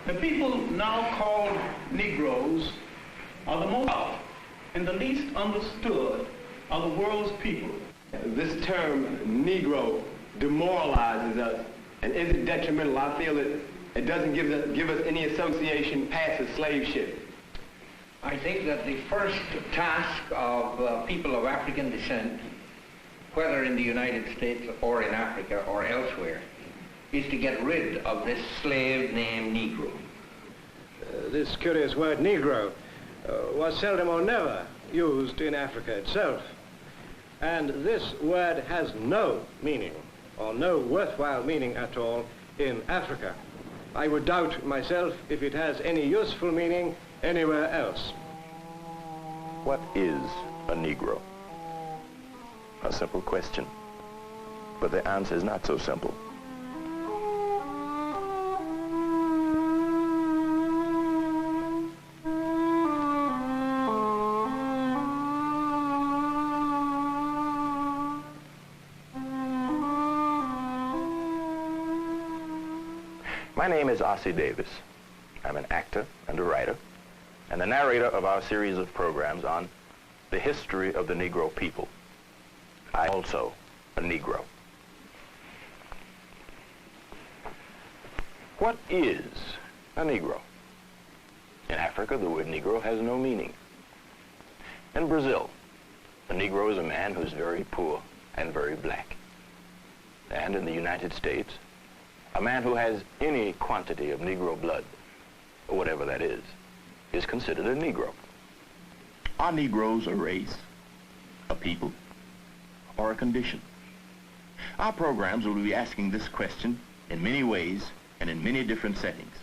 The people now called Negroes are the most and the least understood of the world's people. This term, Negro, demoralizes us and is it detrimental. I feel that it doesn't give us any association past the slave ship. I think that the first task of people of African descent, whether in the United States or in Africa or elsewhere, is to get rid of this slave named Negro. This curious word Negro was seldom or never used in Africa itself. And this word has no meaning, or no worthwhile meaning at all, in Africa. I would doubt myself if it has any useful meaning anywhere else. What is a Negro? A simple question, but the answer is not so simple. My name is Ossie Davis. I'm an actor and a writer, and the narrator of our series of programs on the history of the Negro people. I'm also a Negro. What is a Negro? In Africa, the word Negro has no meaning. In Brazil, a Negro is a man who's very poor and very black. And in the United States, a man who has any quantity of Negro blood, or whatever that is considered a Negro. Are Negroes a race, a people, or a condition? Our programs will be asking this question in many ways and in many different settings.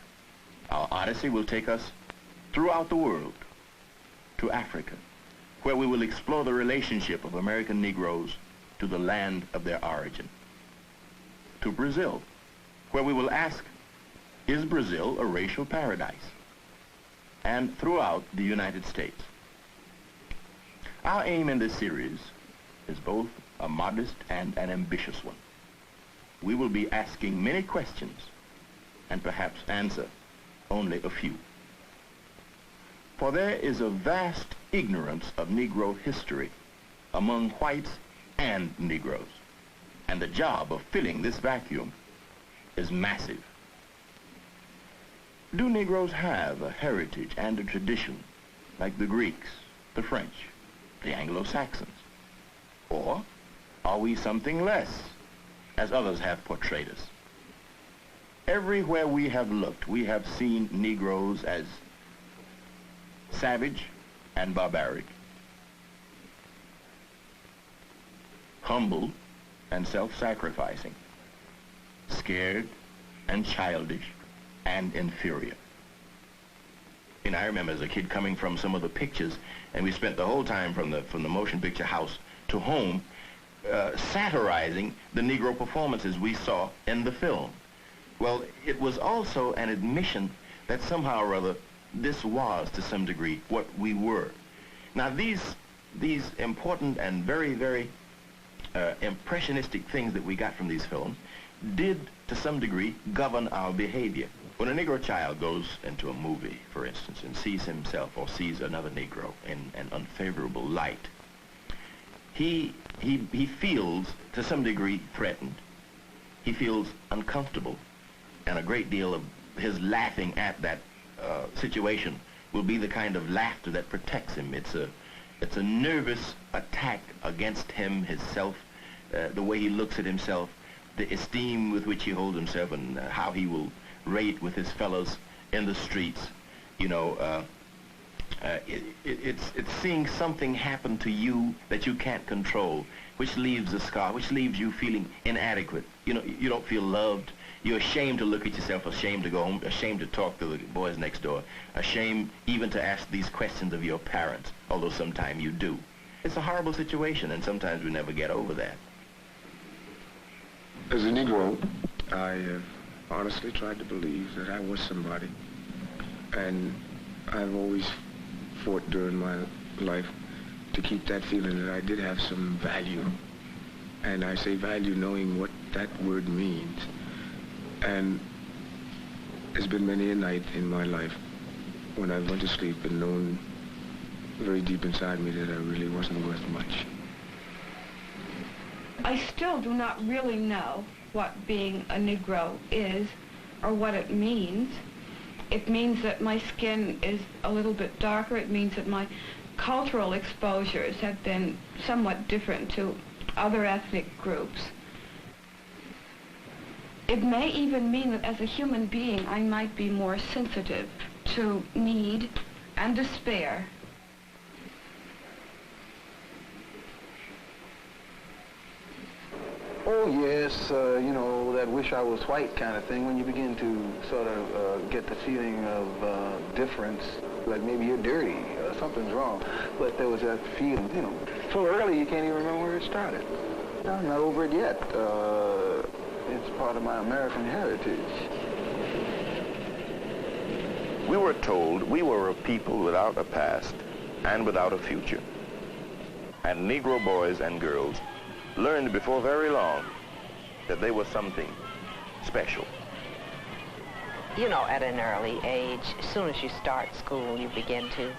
Our odyssey will take us throughout the world to Africa, where we will explore the relationship of American Negroes to the land of their origin. To Brazil, where we will ask, is Brazil a racial paradise? And throughout the United States. Our aim in this series is both a modest and an ambitious one. We will be asking many questions and perhaps answer only a few. For there is a vast ignorance of Negro history among whites and Negroes, and the job of filling this vacuum is massive. Do Negroes have a heritage and a tradition like the Greeks, the French, the Anglo-Saxons? Or are we something less, as others have portrayed us? Everywhere we have looked, we have seen Negroes as savage and barbaric, humble and self-sacrificing, scared and childish and inferior. And I remember as a kid coming from some of the pictures, and we spent the whole time from the motion picture house to home satirizing the Negro performances we saw in the film. Well, it was also an admission that somehow or other this was, to some degree, what we were. Now, these important and very, very impressionistic things that we got from these films did, to some degree, govern our behavior. When a Negro child goes into a movie, for instance, and sees himself or sees another Negro in an unfavorable light, he feels, to some degree, threatened. He feels uncomfortable, and a great deal of his laughing at that situation will be the kind of laughter that protects him. It's a nervous attack against him, his self, the way he looks at himself, the esteem with which he holds himself, and how he will rate with his fellows in the streets. You know, it's seeing something happen to you that you can't control, which leaves a scar, which leaves you feeling inadequate. You know, you don't feel loved. You're ashamed to look at yourself, ashamed to go home, ashamed to talk to the boys next door, ashamed even to ask these questions of your parents, although sometimes you do. It's a horrible situation, and sometimes we never get over that. As a Negro, I honestly tried to believe that I was somebody, and I've always fought during my life to keep that feeling that I did have some value. And I say value knowing what that word means. And there's been many a night in my life when I went to sleep and known very deep inside me that I really wasn't worth much. I still do not really know what being a Negro is or what it means. It means that my skin is a little bit darker. It means that my cultural exposures have been somewhat different to other ethnic groups. It may even mean that as a human being, I might be more sensitive to need and despair. Oh, yes, you know, that wish I was white kind of thing, when you begin to sort of get the feeling of difference, like maybe you're dirty, something's wrong. But there was that feeling, you know, so early you can't even remember where it started. I'm not over it yet. It's part of my American heritage. We were told we were a people without a past and without a future. And Negro boys and girls learned before very long that they were something special. You know, at an early age, as soon as you start school, you begin to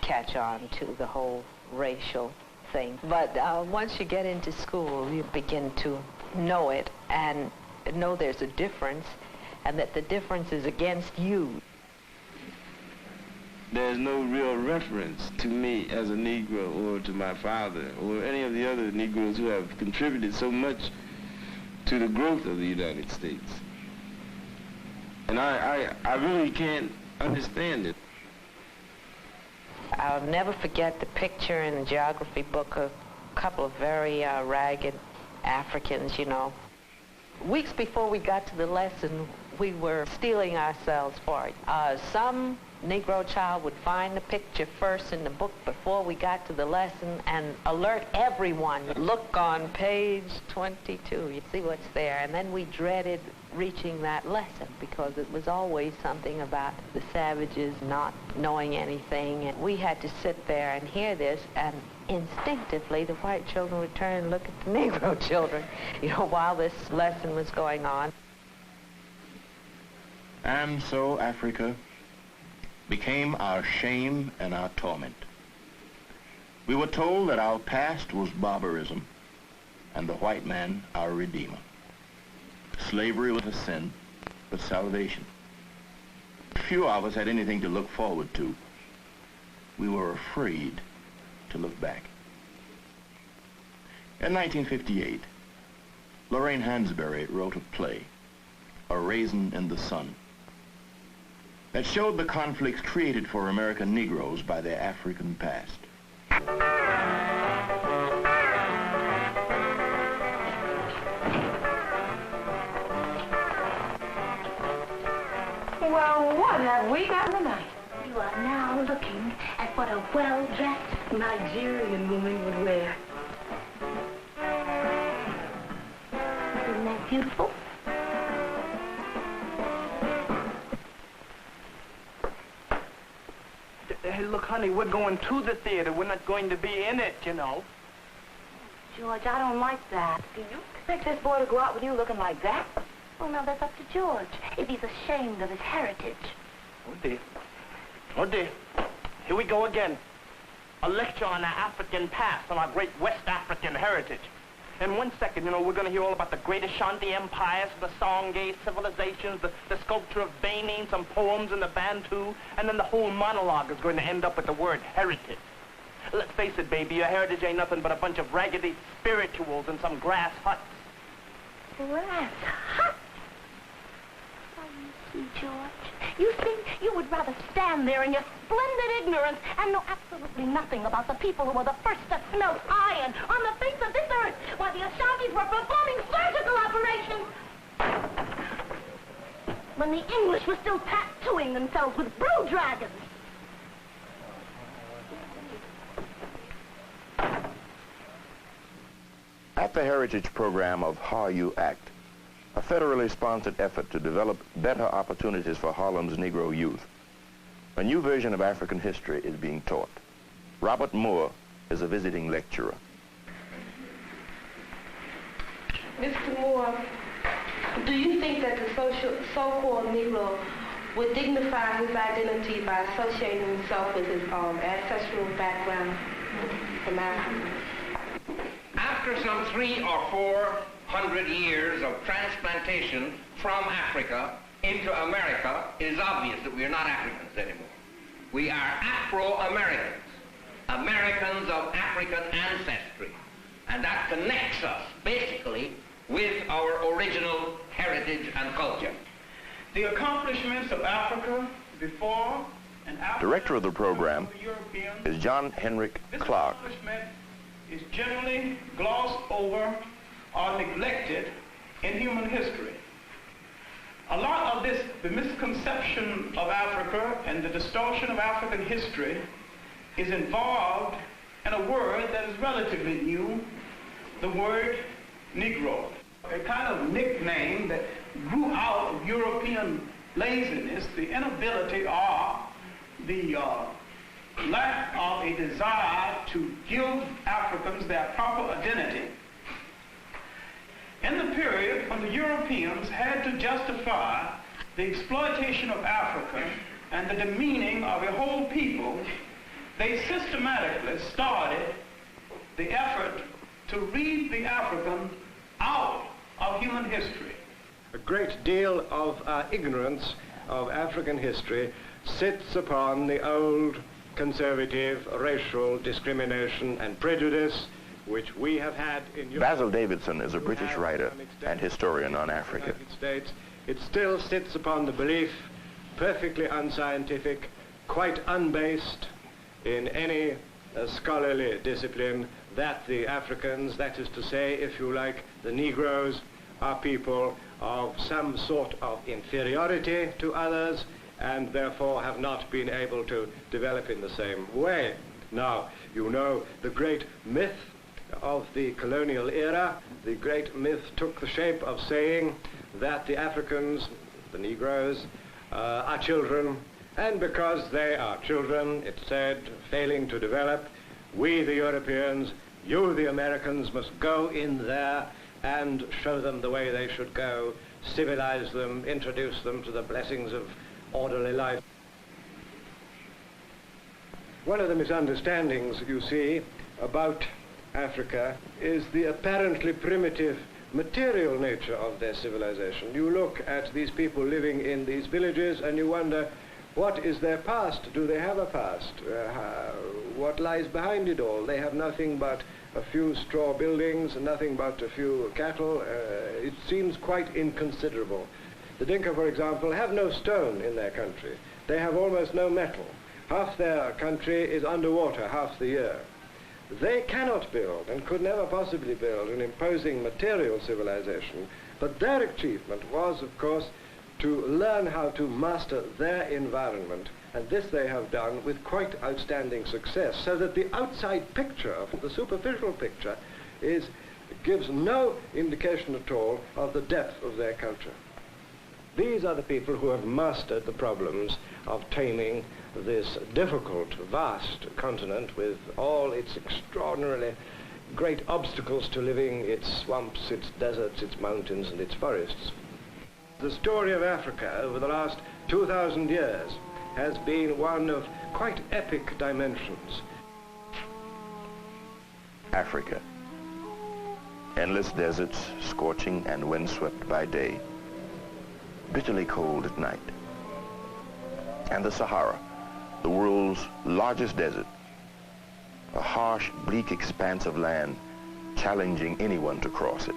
catch on to the whole racial thing. But once you get into school, you begin to know it and know there's a difference and that the difference is against you. There's no real reference to me as a Negro or to my father or any of the other Negroes who have contributed so much to the growth of the United States. And I really can't understand it. I'll never forget the picture in the geography book of a couple of very ragged Africans, you know. Weeks before we got to the lesson, we were steeling ourselves for it. Some Negro child would find the picture first in the book before we got to the lesson and alert everyone. Look on page 22, you see what's there. And then we dreaded reaching that lesson because it was always something about the savages not knowing anything. And we had to sit there and hear this, and instinctively the white children would turn and look at the Negro children, you know, while this lesson was going on. And so Africa became our shame and our torment. We were told that our past was barbarism and the white man our redeemer. Slavery was a sin, but salvation. Few of us had anything to look forward to. We were afraid to look back. In 1958, Lorraine Hansberry wrote a play, A Raisin in the Sun, that showed the conflicts created for American Negroes by their African past. Well, what have we got tonight? You are now looking at what a well-dressed Nigerian woman would wear. Isn't that beautiful? Hey, look, honey, we're going to the theater. We're not going to be in it, you know. George, I don't like that. Do you expect this boy to go out with you looking like that? Well, now, that's up to George, if he's ashamed of his heritage. Oh, dear. Oh, dear. Here we go again. A lecture on our African past, on our great West African heritage. In 1 second, you know, we're going to hear all about the great Ashanti empires, the Songhay civilizations, the sculpture of Benin, some poems in the Bantu, and then the whole monologue is going to end up with the word heritage. Let's face it, baby, your heritage ain't nothing but a bunch of raggedy spirituals in some grass huts. Grass huts? Oh, you see, George, you see, you would rather stand there in your splendid ignorance and know absolutely nothing about the people who were the first to smelt iron on the face of this earth while the Ashantis were performing surgical operations when the English were still tattooing themselves with blue dragons. At the Heritage Program of How You Act, a federally sponsored effort to develop better opportunities for Harlem's Negro youth, a new version of African history is being taught. Robert Moore is a visiting lecturer. Mr. Moore, Do you think that the so-called Negro would dignify his identity by associating himself with his ancestral background from Africa? After some 300 or 400 years of transplantation from Africa into America, it is obvious that we are not Africans anymore. We are Afro-Americans, Americans of African ancestry, and that connects us basically with our original heritage and culture. The accomplishments of Africa before and after... Director of the program is John Henrik Clark. This accomplishment is generally glossed over or neglected in human history. A lot of the misconception of Africa and the distortion of African history is involved in a word that is relatively new, the word Negro. A kind of nickname that grew out of European laziness, the inability or the lack of a desire to give Africans their proper identity. In the period when the Europeans had to justify the exploitation of Africa and the demeaning of a whole people, they systematically started the effort to read the African out of human history. A great deal of our ignorance of African history sits upon the old conservative racial discrimination and prejudice which we have had in Europe. Basil Davidson is a British writer and historian on Africa. United States. It still sits upon the belief, perfectly unscientific, quite unbased in any scholarly discipline, that the Africans, that is to say, if you like, the Negroes, are people of some sort of inferiority to others and therefore have not been able to develop in the same way. Now, you know the great myth of the colonial era. The great myth took the shape of saying that the Africans, the Negroes, are children, and because they are children, it said, failing to develop, we, the Europeans, you, the Americans, must go in there and show them the way they should go, civilize them, introduce them to the blessings of orderly life. One of the misunderstandings, you see, about Africa is the apparently primitive material nature of their civilization. You look at these people living in these villages and you wonder, what is their past? Do they have a past? What lies behind it all? They have nothing but a few straw buildings, nothing but a few cattle. It seems quite inconsiderable. The Dinka, for example, have no stone in their country. They have almost no metal. Half their country is underwater half the year. They cannot build and could never possibly build an imposing material civilization, but their achievement was, of course, to learn how to master their environment, and this they have done with quite outstanding success, so that the outside picture, the superficial picture, gives no indication at all of the depth of their culture. These are the people who have mastered the problems of taming this difficult, vast continent with all its extraordinarily great obstacles to living, its swamps, its deserts, its mountains, and its forests. The story of Africa over the last 2,000 years has been one of quite epic dimensions. Africa. Endless deserts, scorching and windswept by day, bitterly cold at night. And the Sahara, the world's largest desert, a harsh, bleak expanse of land challenging anyone to cross it.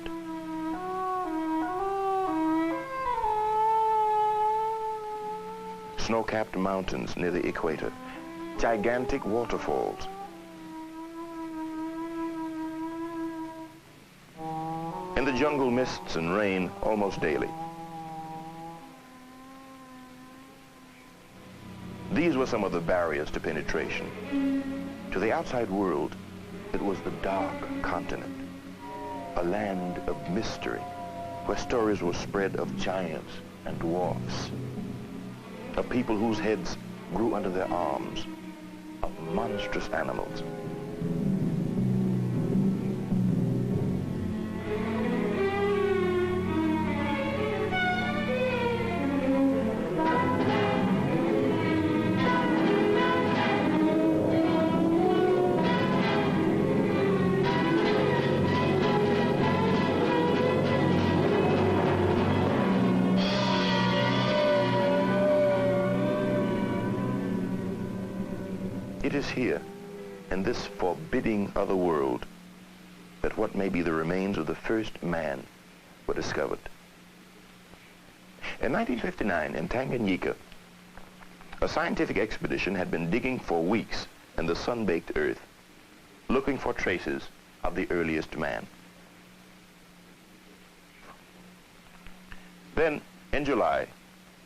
Snow-capped mountains near the equator, gigantic waterfalls. In the jungle, mists and rain almost daily. These were some of the barriers to penetration. To the outside world, it was the dark continent, a land of mystery, where stories were spread of giants and dwarfs, of people whose heads grew under their arms, of monstrous animals. It is here, in this forbidding other world, that what may be the remains of the first man were discovered. In 1959, in Tanganyika, a scientific expedition had been digging for weeks in the sun-baked earth, looking for traces of the earliest man. Then, in July,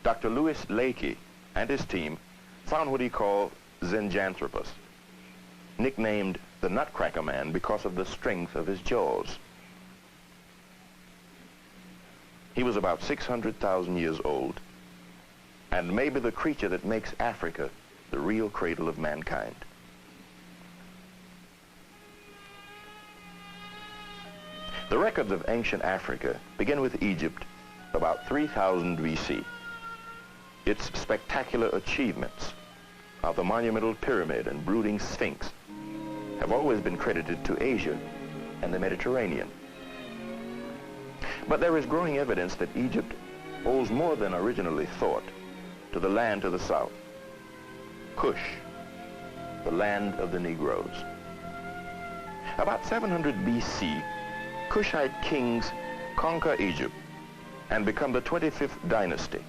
Dr. Louis Leakey and his team found what he called Zinjanthropus, nicknamed the Nutcracker Man because of the strength of his jaws. He was about 600,000 years old, and maybe the creature that makes Africa the real cradle of mankind. The records of ancient Africa begin with Egypt about 3000 BC. Its spectacular achievements of the monumental pyramid and brooding sphinx have always been credited to Asia and the Mediterranean. But there is growing evidence that Egypt owes more than originally thought to the land to the south, Kush, the land of the Negroes. About 700 BC, Kushite kings conquer Egypt and become the 25th dynasty.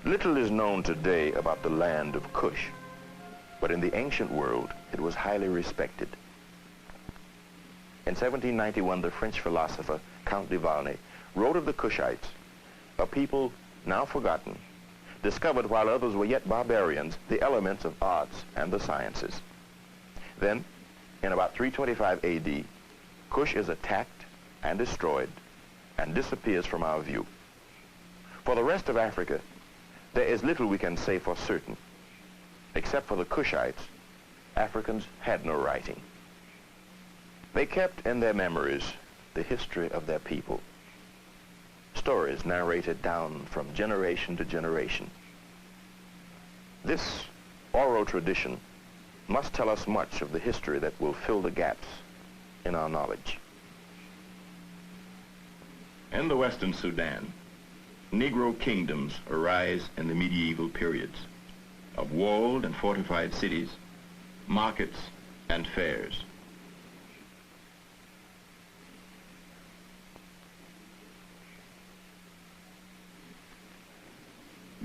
Little is known today about the land of Kush, but in the ancient world, it was highly respected. In 1791, the French philosopher Count de Valny wrote of the Kushites, a people now forgotten, discovered while others were yet barbarians, the elements of arts and the sciences. Then, in about 325 AD, Kush is attacked and destroyed and disappears from our view. For the rest of Africa, there is little we can say for certain. Except for the Kushites, Africans had no writing. They kept in their memories the history of their people. Stories narrated down from generation to generation. This oral tradition must tell us much of the history that will fill the gaps in our knowledge. In the Western Sudan, Negro kingdoms arise in the medieval periods of walled and fortified cities, markets, and fairs.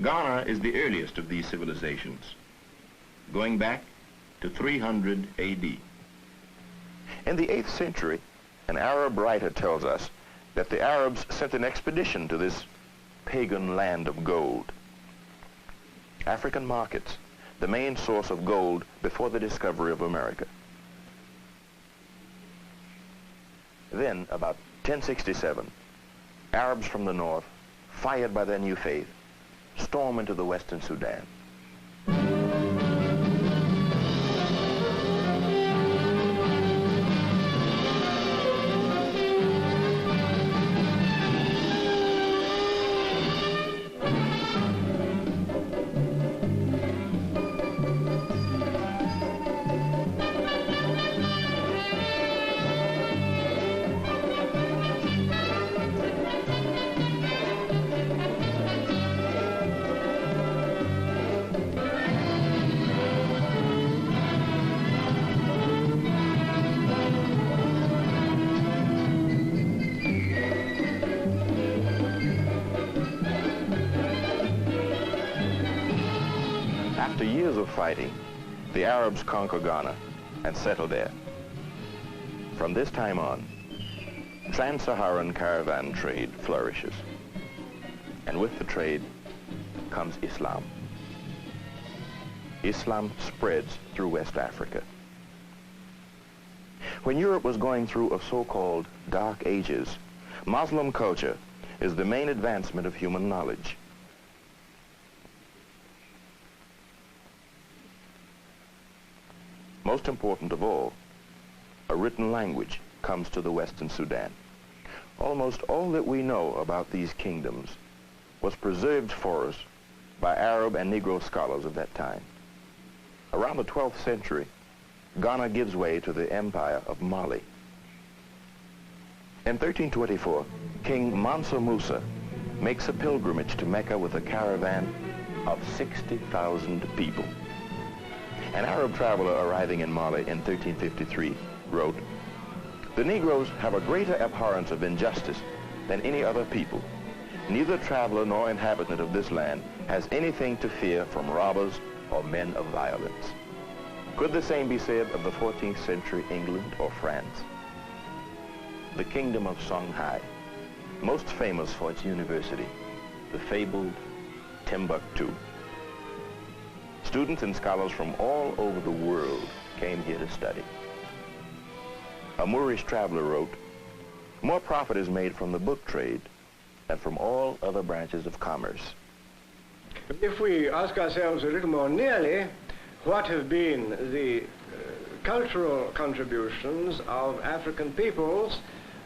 Ghana is the earliest of these civilizations, going back to 300 AD. In the 8th century, an Arab writer tells us that the Arabs sent an expedition to this pagan land of gold. African markets, the main source of gold before the discovery of America. Then, about 1067, Arabs from the north, fired by their new faith, storm into the Western Sudan. After years of fighting, the Arabs conquer Ghana and settle there. From this time on, trans-Saharan caravan trade flourishes. And with the trade comes Islam. Islam spreads through West Africa. When Europe was going through a so-called Dark Ages, Muslim culture is the main advancement of human knowledge. Most important of all, a written language comes to the Western Sudan. Almost all that we know about these kingdoms was preserved for us by Arab and Negro scholars of that time. Around the 12th century, Ghana gives way to the empire of Mali. In 1324, King Mansa Musa makes a pilgrimage to Mecca with a caravan of 60,000 people. An Arab traveler arriving in Mali in 1353 wrote, "The Negroes have a greater abhorrence of injustice than any other people. Neither traveler nor inhabitant of this land has anything to fear from robbers or men of violence." Could the same be said of the 14th century England or France? The kingdom of Songhai, most famous for its university, the fabled Timbuktu. Students and scholars from all over the world came here to study. A Moorish traveler wrote, "More profit is made from the book trade than from all other branches of commerce." If we ask ourselves a little more nearly, what have been the cultural contributions of African peoples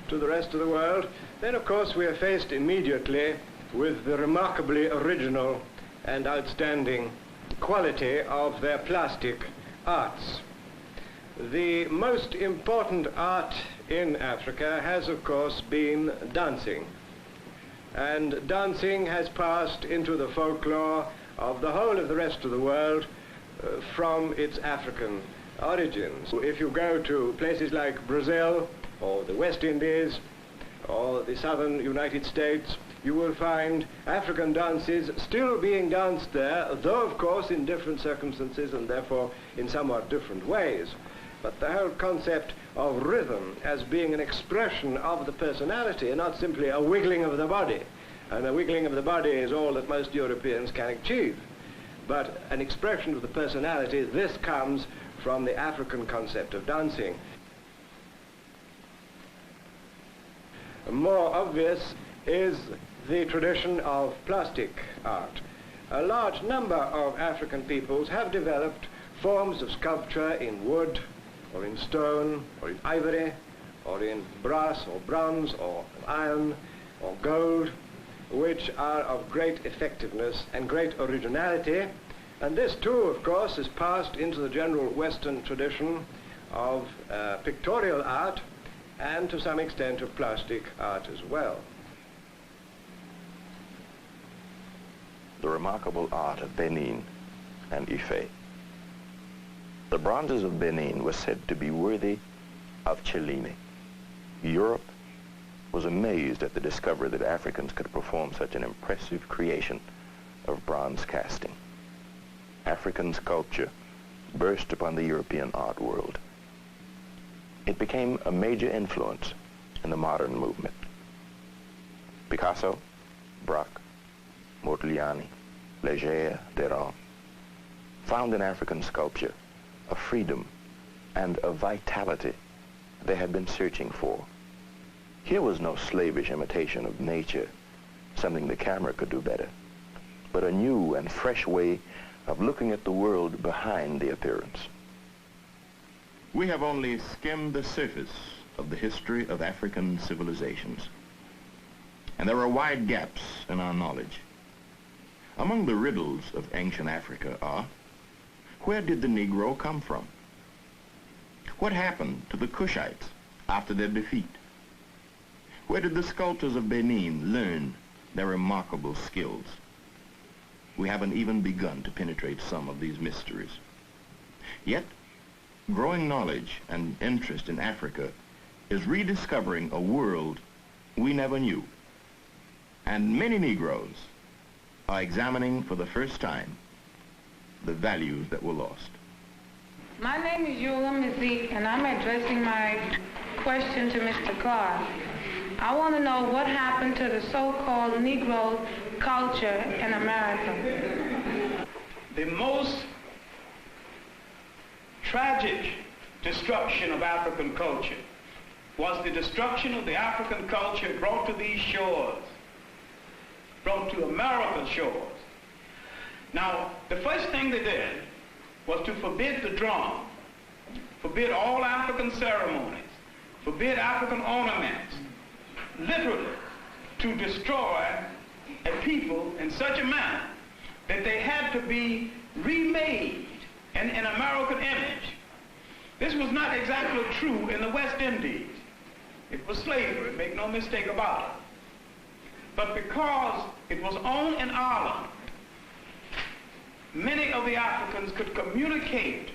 to the rest of the world, then of course we are faced immediately with the remarkably original and outstanding quality of their plastic arts. The most important art in Africa has of course been dancing. And dancing has passed into the folklore of the whole of the rest of the world from its African origins. If you go to places like Brazil or the West Indies or the southern United States, you will find African dances still being danced there, though of course in different circumstances and therefore in somewhat different ways. But the whole concept of rhythm as being an expression of the personality and not simply a wiggling of the body. And a wiggling of the body is all that most Europeans can achieve. But an expression of the personality, this comes from the African concept of dancing. More obvious is the tradition of plastic art. A large number of African peoples have developed forms of sculpture in wood, or in stone, or in ivory, or in brass, or bronze, or iron, or gold, which are of great effectiveness and great originality. And this too, of course, is passed into the general Western tradition of pictorial art and to some extent of plastic art as well. The remarkable art of Benin and Ife. The bronzes of Benin were said to be worthy of Cellini. Europe was amazed at the discovery that Africans could perform such an impressive creation of bronze casting. African sculpture burst upon the European art world. It became a major influence in the modern movement. Picasso, Braque, Modigliani, Léger, Derain found in African sculpture a freedom and a vitality they had been searching for. Here was no slavish imitation of nature, something the camera could do better, but a new and fresh way of looking at the world behind the appearance. We have only skimmed the surface of the history of African civilizations, and there are wide gaps in our knowledge. Among the riddles of ancient Africa are, where did the Negro come from? What happened to the Cushites after their defeat? Where did the sculptors of Benin learn their remarkable skills? We haven't even begun to penetrate some of these mysteries. Yet, growing knowledge and interest in Africa is rediscovering a world we never knew. And many Negroes are examining for the first time the values that were lost. My name is Eula Mazik, and I'm addressing my question to Mr. Clark. I want to know what happened to the so-called Negro culture in America. The most tragic destruction of African culture was the destruction of the African culture brought to these shores, brought to America's shores. Now, the first thing they did was to forbid the drum, forbid all African ceremonies, forbid African ornaments, literally to destroy a people in such a manner that they had to be remade in an American image. This was not exactly true in the West Indies. It was slavery, make no mistake about it. But because it was on an island, many of the Africans could communicate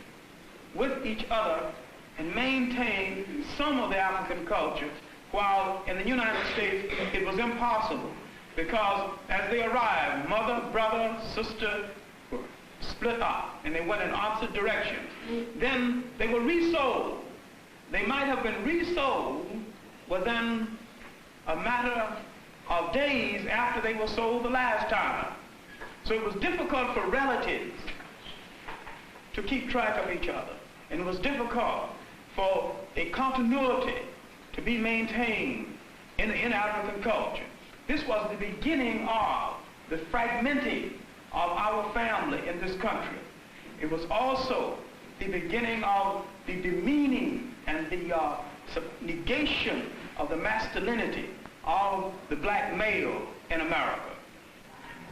with each other and maintain some of the African culture, while in the United States it was impossible, because as they arrived, mother, brother, sister were split up and they went in opposite directions. Then they were resold. They might have been resold within a matter of days after they were sold the last time. So it was difficult for relatives to keep track of each other. And it was difficult for a continuity to be maintained in African culture. This was the beginning of the fragmenting of our family in this country. It was also the beginning of the demeaning and the negation of the masculinity of the black male in America.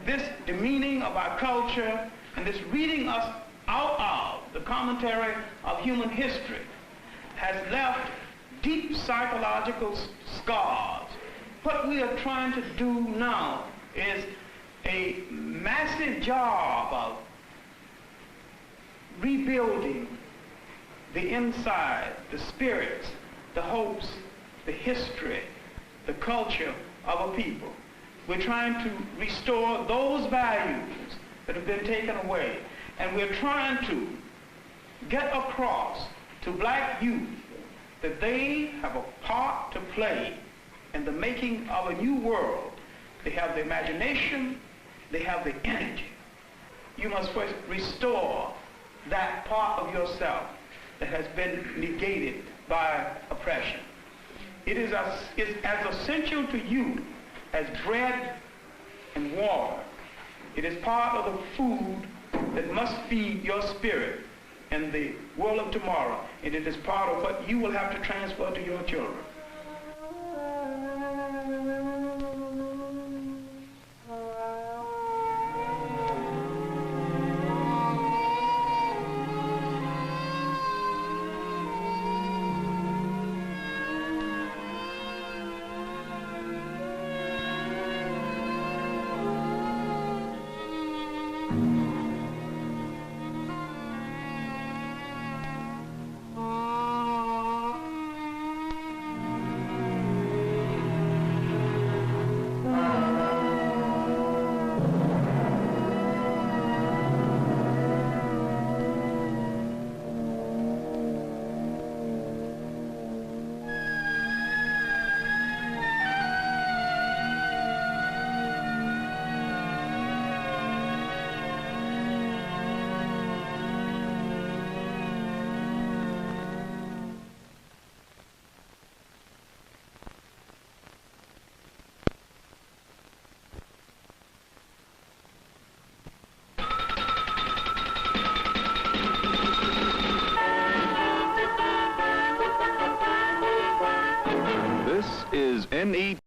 This demeaning of our culture and this reading us out of the commentary of human history has left deep psychological scars. What we are trying to do now is a massive job of rebuilding the inside, the spirits, the hopes, the history, the culture of a people. We're trying to restore those values that have been taken away. And we're trying to get across to black youth that they have a part to play in the making of a new world. They have the imagination, they have the energy. You must first restore that part of yourself that has been negated by oppression. It is as essential to you as bread and water. It is part of the food that must feed your spirit in the world of tomorrow, and it is part of what you will have to transfer to your children.